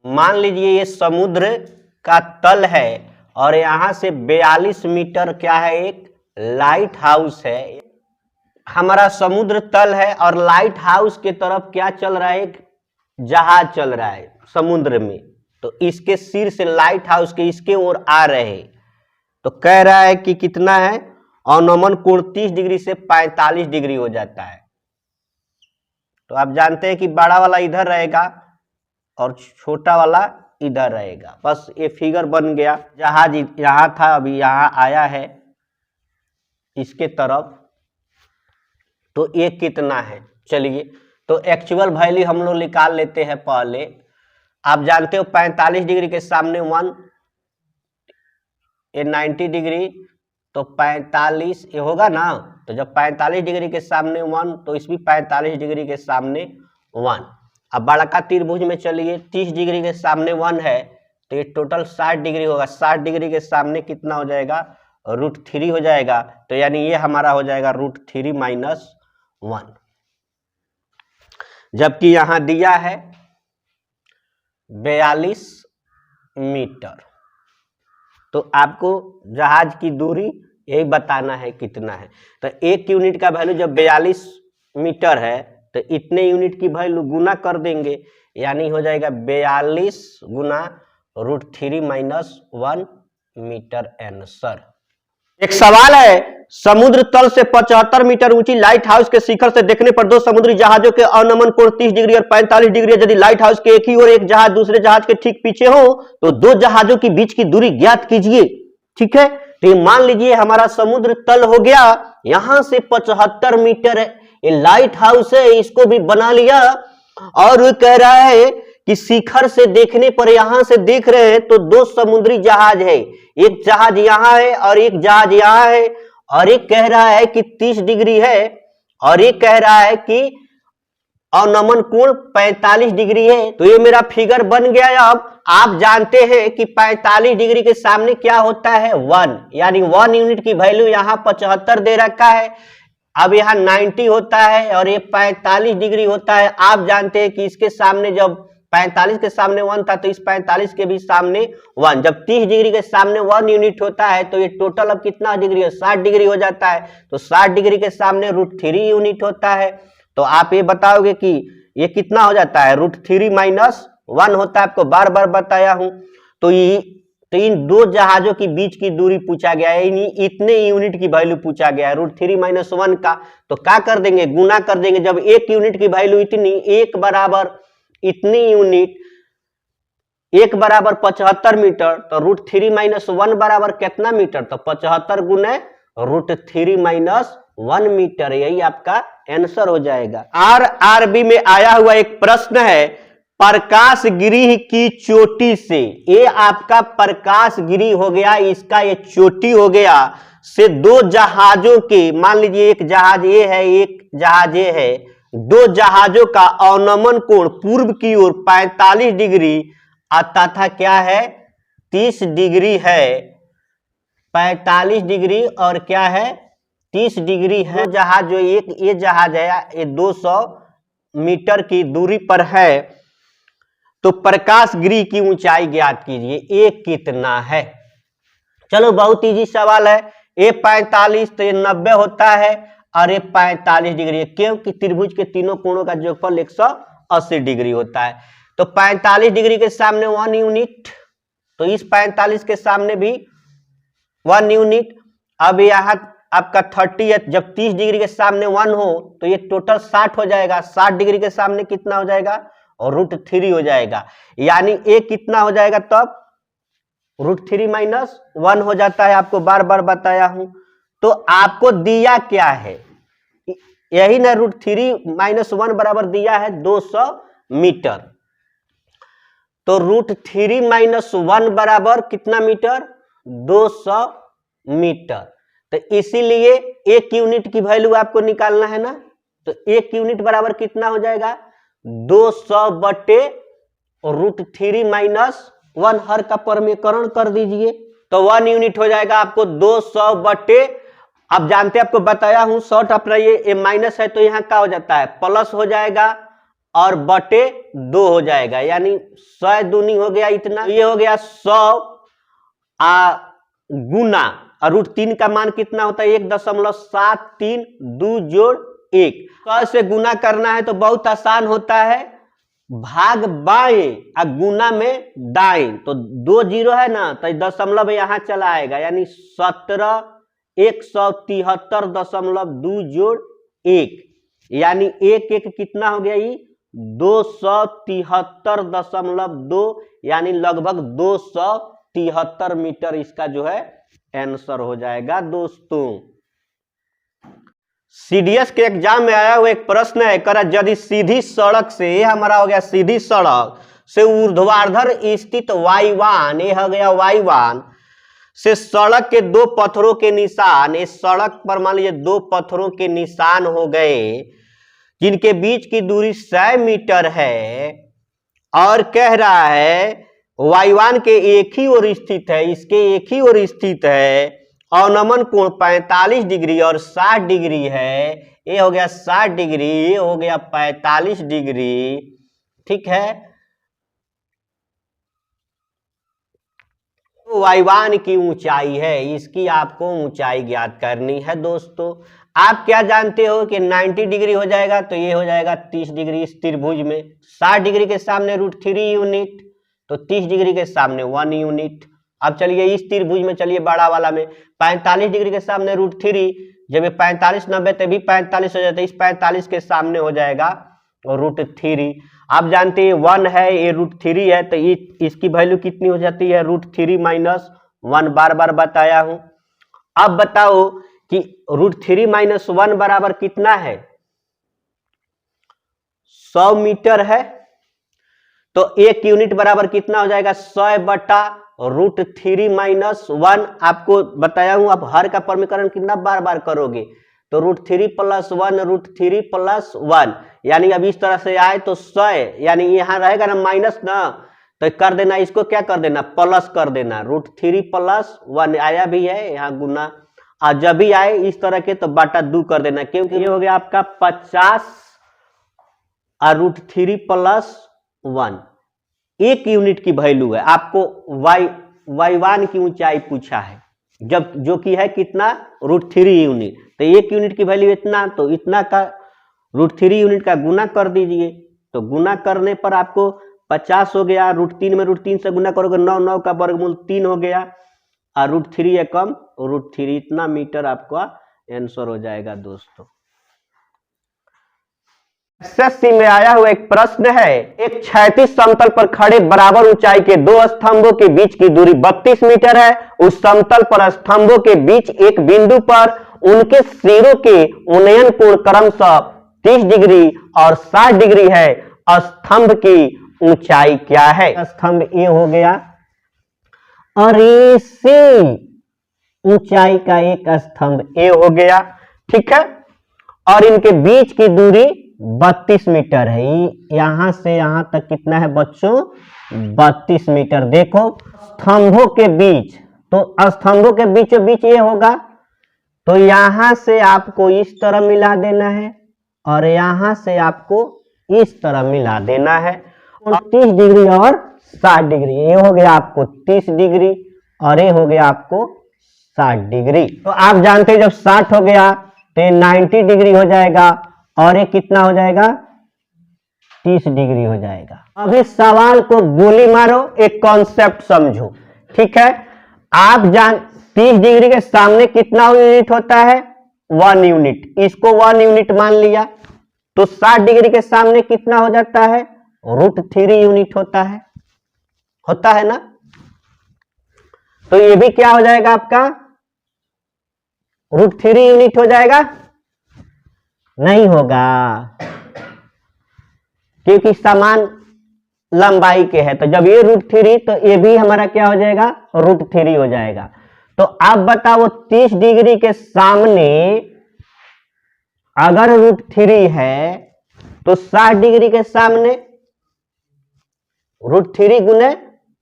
मान लीजिए ये समुद्र का तल है और यहां से 42 मीटर क्या है, एक लाइट हाउस है। हमारा समुद्र तल है और लाइट हाउस के तरफ क्या चल रहा है, एक जहाज चल रहा है समुद्र में। तो इसके सिर से लाइट हाउस के इसके ओर आ रहे हैं। तो कह रहा है कि कितना है, अवनमन कोण 30 डिग्री से 45 डिग्री हो जाता है। तो आप जानते हैं कि बड़ा वाला इधर रहेगा और छोटा वाला इधर रहेगा। बस ये फिगर बन गया। जहाज यहां था, अभी यहां आया है इसके तरफ। तो ये कितना है, चलिए तो एक्चुअल वैल्यू हम लोग निकाल लेते हैं पहले। आप जानते हो 45 डिग्री के सामने 1, ये 90 डिग्री, तो 45 ये होगा ना। तो जब 45 डिग्री के सामने 1 तो इस भी 45 डिग्री के सामने 1। अब बड़का त्रिभुज में चलिए, 30 डिग्री के सामने 1 है तो ये टोटल 60 डिग्री होगा। 60 डिग्री के सामने कितना हो जाएगा, √3 हो जाएगा। तो यानी ये हमारा हो जाएगा √3 - 1। जबकि यहां दिया है 42 मीटर। तो आपको जहाज की दूरी यही बताना है कितना है। तो एक यूनिट का वैल्यू जब 42 मीटर है तो इतने यूनिट की वैल्यू गुना कर देंगे, यानी हो जाएगा 42 गुना √3 - 1 मीटर आंसर। एक सवाल है, समुद्र तल से 75 मीटर ऊंची लाइट हाउस के शिखर से देखने पर दो समुद्री जहाजों के अवनमन कोण 30 डिग्री और 45 डिग्री है। यदि लाइट हाउस के एक ही ओर एक जहाज दूसरे जहाज के ठीक पीछे हो तो दो जहाजों के बीच की दूरी ज्ञात कीजिए। ठीक है, तो मान लीजिए हमारा समुद्र तल हो गया, यहां से 75 मीटर है, ये लाइट हाउस है, इसको भी बना लिया। और वो कह रहा है कि शिखर से देखने पर, यहां से देख रहे हैं तो दो समुद्री जहाज है, एक जहाज यहां है और एक जहाज यहां है। और एक कह रहा है कि 30 डिग्री है और एक कह रहा है कि अवनमन कोण 45 डिग्री है। तो ये मेरा फिगर बन गया। अब आप जानते हैं कि 45 डिग्री के सामने क्या होता है, 1, यानी 1 यूनिट की वैल्यू यहाँ 75 दे रखा है। अब यहाँ 90 होता है और ये 45 डिग्री होता है। आप जानते हैं कि इसके सामने जब 45 के सामने 1 था तो इस 45 के भी सामने 1। जब 30 डिग्री के सामने 1 यूनिट होता है तो ये टोटल अब कितना डिग्री है, 60 डिग्री हो जाता है। तो 60 डिग्री के सामने √3 यूनिट होता है। तो आप ये बताओगे कि ये कितना हो जाता है, √3 - 1 होता है। आपको बार बार बताया हूं। तो इन दो जहाजों की बीच की दूरी पूछा गया है, इतने यूनिट की वैल्यू पूछा गया है √3 - 1 का। तो क्या कर देंगे, गुना कर देंगे। जब एक यूनिट की वैल्यू इतनी, एक बराबर इतनी यूनिट, एक बराबर 75 मीटर, तो √3 - 1 बराबर कितना मीटर, तो 75 गुने √3 - 1 मीटर। यही आपका आंसर हो जाएगा। RRB में आया हुआ एक प्रश्न है, प्रकाश गिरी की चोटी से, ये आपका प्रकाश गिरी हो गया, इसका ये चोटी हो गया, से दो जहाजों के, मान लीजिए एक जहाज ये है एक जहाज ये है, दो जहाजों का अवनमन कोण पूर्व की ओर 45 डिग्री तथा क्या है 30 डिग्री है। 45 डिग्री और क्या है 30 डिग्री है। जहाज जो एक ये जहाज है ये 200 मीटर की दूरी पर है। तो प्रकाश गिरी की ऊंचाई ज्ञात कीजिए, ये कितना है। चलो बहुत इजी सवाल है। ये 45 तो ये 90 होता है और ये 45 डिग्री है, क्योंकि त्रिभुज के तीनों कोणों का जोगफल 180 डिग्री होता है। तो 45 डिग्री के सामने 1 यूनिट, तो इस 45 के सामने भी 1 यूनिट। अब यहाँ आपका 30 है, जब 30 डिग्री के सामने 1 हो तो ये टोटल 60 हो जाएगा। 60 डिग्री के सामने कितना हो जाएगा, और √3 हो जाएगा। यानी ये कितना हो जाएगा, तब √3 - 1 हो जाता है। आपको बार बार बताया हूं। तो आपको दिया क्या है, यही ना, √3 - 1 बराबर दिया है 200 मीटर। तो √3 - 1 बराबर कितना मीटर, 200 मीटर। तो इसीलिए एक यूनिट की वैल्यू आपको निकालना है ना। तो एक यूनिट बराबर कितना हो जाएगा, 200 बटे √3 - 1, हर का परमीकरण कर दीजिए तो 1 यूनिट हो जाएगा आपको 200 बटे, आप जानते हैं आपको बताया हूं, शॉर्ट अपना ये माइनस है तो यहाँ क्या हो जाता है, प्लस हो जाएगा और बटे 2 हो जाएगा, यानी 100 दूनी हो गया इतना, ये हो गया 100 गुना, और √3 का मान कितना होता है 1.732 जोड़ 1। 100 से गुना करना है तो बहुत आसान होता है, भाग बाएं और गुना में दाएं, तो 2 जीरो है ना, तो दशमलव यहाँ चला आएगा, यानी 17173.2 जोड़ 1, यानी 1 कितना हो गया ये 273.2, यानी लगभग 273 मीटर इसका जो है आंसर हो जाएगा दोस्तों। सीडीएस के एग्जाम में आया हुआ एक प्रश्न है, करा यदि सीधी सड़क से, ये हमारा हो गया सीधी सड़क से ऊर्ध्वाधर स्थित वायुयान, ये हो गया वायुयान से सड़क के 2 पत्थरों के निशान, इस सड़क पर मान लीजिए 2 पत्थरों के निशान हो गए जिनके बीच की दूरी 100 मीटर है, और कह रहा है वायुयान के एक ही ओर स्थित है, इसके एक ही ओर स्थित है, अवनमन कोण 45 डिग्री और 60 डिग्री है, ये हो गया 60 डिग्री, ये हो गया 45 डिग्री, ठीक है। तो वायुयान की ऊंचाई है, इसकी आपको ऊंचाई ज्ञात करनी है दोस्तों। आप क्या जानते हो कि 90 डिग्री हो जाएगा तो ये हो जाएगा 30 डिग्री इस त्रिभुज में, 60 डिग्री के सामने √3 यूनिट, तो 30 डिग्री के सामने 1 यूनिट। अब चलिए इस त्रिभुज में, चलिए बड़ा वाला में 45 डिग्री के सामने √3, जब ये 45 90 तभी 45 हो जाता है, इस 45 के सामने हो जाएगा √3। आप जानते हैं 1 है, ये √3 है, तो इसकी वैल्यू कितनी हो जाती है √3 - 1, बार बार बताया हूं। अब बताओ कि √3 - 1 बराबर कितना है, 100 मीटर है, तो 1 यूनिट बराबर कितना हो जाएगा 100 बटा √3 - 1, आपको बताया हूं। आप हर का समीकरण कितना बार बार करोगे, तो √3 + 1 √3 + 1, यानी अब इस तरह से आए तो 100, यानी यहाँ रहेगा ना माइनस ना, तो कर देना, इसको क्या कर देना प्लस कर देना, √3 + 1 आया भी है यहाँ गुना, और जब भी आए इस तरह के तो बटा 2 कर देना, क्योंकि ये हो गया आपका 50 और √3 + 1, 1 यूनिट की वैल्यू है। आपको वायुयान की ऊंचाई पूछा है, जब जो कि है कितना √3 यूनिट, तो 1 यूनिट की वैल्यू इतना, तो इतना का √3 यूनिट का गुना कर दीजिए, तो गुना करने पर आपको 50 हो गया, √3 में √3 से गुना करोगे 9, 9 का वर्गमूल 3 हो गया, और √3 एकम √3, इतना मीटर आपका आंसर हो जाएगा दोस्तों। एसएससी में आया हुआ एक प्रश्न है, एक क्षैतिज समतल पर खड़े बराबर ऊंचाई के 2 स्तंभों के बीच की दूरी 32 मीटर है। उस समतल पर स्तंभों के बीच एक बिंदु पर उनके सिरों के उन्नयन कोण क्रमशः 30 डिग्री और 60 डिग्री है। स्तंभ की ऊंचाई क्या है? स्तंभ ए हो गया और इसी ऊंचाई का एक स्तंभ ए हो गया, ठीक है, और इनके बीच की दूरी 32 मीटर है। यहां से यहां तक कितना है बच्चों 32 मीटर। देखो स्तंभों के बीच, तो स्तंभों के बीचों बीच ये होगा, तो यहां से आपको इस तरह मिला देना है और यहां से आपको इस तरह मिला देना है। 30 डिग्री और 60 डिग्री, ये हो गया आपको 30 डिग्री और ये हो गया आपको 60 डिग्री। तो आप जानते हैं जब 60 हो गया तो 90 डिग्री हो जाएगा और ये कितना हो जाएगा 30 डिग्री हो जाएगा। अभी सवाल को गोली मारो, एक कॉन्सेप्ट समझो, ठीक है। आप जान 30 डिग्री के सामने कितना यूनिट होता है 1 यूनिट, इसको 1 यूनिट मान लिया, तो 60 डिग्री के सामने कितना हो जाता है √3 यूनिट होता है ना। तो ये भी क्या हो जाएगा आपका √3 यूनिट हो जाएगा, नहीं होगा क्योंकि समान लंबाई के है। तो जब ये √3 तो ये भी हमारा क्या हो जाएगा √3 हो जाएगा। तो आप बताओ 30 डिग्री के सामने अगर √3 है तो 60 डिग्री के सामने √3 गुने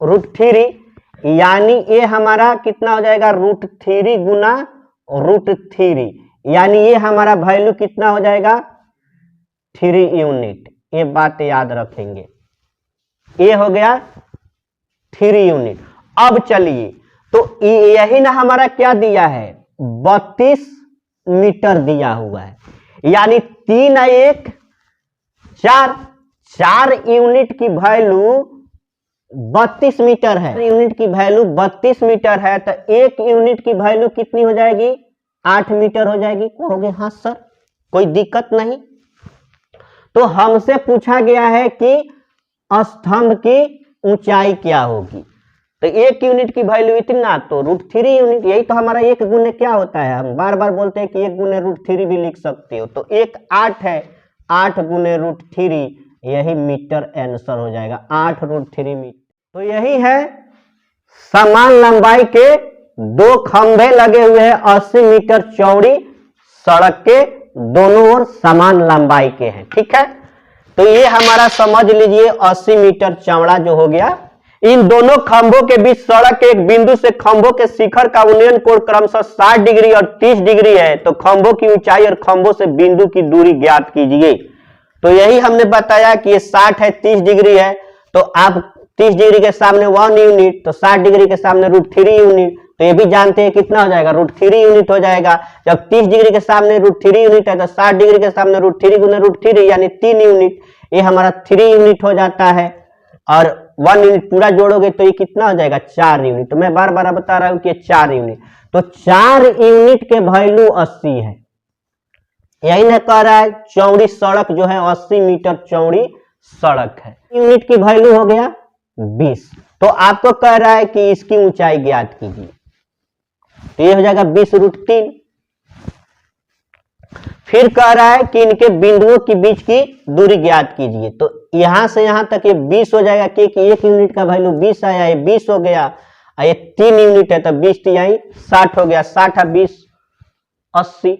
√3, यानी ये हमारा कितना हो जाएगा √3 गुना √3, यानी ये हमारा वैल्यू कितना हो जाएगा 3 यूनिट। ये बात याद रखेंगे। ये हो गया 3 यूनिट। अब चलिए, तो यही ना हमारा क्या दिया है, 32 मीटर दिया हुआ है, यानी 3 1 4, 4 यूनिट की वैल्यू 32 मीटर है। यूनिट की वैल्यू 32 मीटर है, तो 1 यूनिट की वैल्यू कितनी हो जाएगी, 8 मीटर हो जाएगी। कहोगे हाँ सर कोई दिक्कत नहीं। तो हमसे पूछा गया है कि स्तंभ की ऊंचाई क्या होगी, तो 1 यूनिट की वैल्यू इतना, तो √3 यूनिट। यही तो हमारा 1 गुने क्या होता है, हम बार बार बोलते हैं कि 1 गुने √3 भी लिख सकते हो। तो 1 8 है, 8 गुने √3, यही मीटर आंसर हो जाएगा, 8 √3 मीटर। तो यही है समान लंबाई के 2 खंभे लगे हुए हैं, 80 मीटर चौड़ी सड़क के दोनों ओर समान लंबाई के हैं। ठीक है, तो ये हमारा समझ लीजिए 80 मीटर चौड़ा जो हो गया। इन दोनों खंभों के बीच सड़क के एक बिंदु से खंभों के शिखर का उन्नयन कोण क्रमशः 60 डिग्री और 30 डिग्री है, तो खंभों की ऊंचाई और खंभों से बिंदु की दूरी ज्ञात कीजिए। तो यही हमने बताया कि ये 60 है, 30 डिग्री है, तो आप 30 डिग्री के सामने 1 यूनिट, तो 60 डिग्री के सामने √3 यूनिट, तो ये भी जानते हैं कितना हो जाएगा, √3 यूनिट हो जाएगा। जब 30 डिग्री के सामने √3 यूनिट है, तो 60 डिग्री के सामने √3 गुना √3 यानी 3 यूनिट, ये हमारा 3 यूनिट हो जाता है। और 1 यूनिट पूरा जोड़ोगे तो ये कितना हो जाएगा, 4 यूनिट। तो मैं बार बार बता रहा हूं कि 4 यूनिट, तो 4 यूनिट के वैल्यू 80 है। यही ना कह रहा है चौड़ी सड़क जो है 80 मीटर चौड़ी सड़क है। यूनिट की वैल्यू हो गया 20, तो आपको कह रहा है कि इसकी ऊंचाई ज्ञात कीजिए, तो ये हो जाएगा 20 √3। फिर कह रहा है कि इनके बिंदुओं के बीच की दूरी ज्ञात कीजिए, तो यहां से यहां तक ये 20 हो जाएगा, क्योंकि 1 यूनिट का वैल्यू 20 आया, ये 20 हो गया, और ये 3 यूनिट है तो 20 3 60 हो गया, 60 20 80।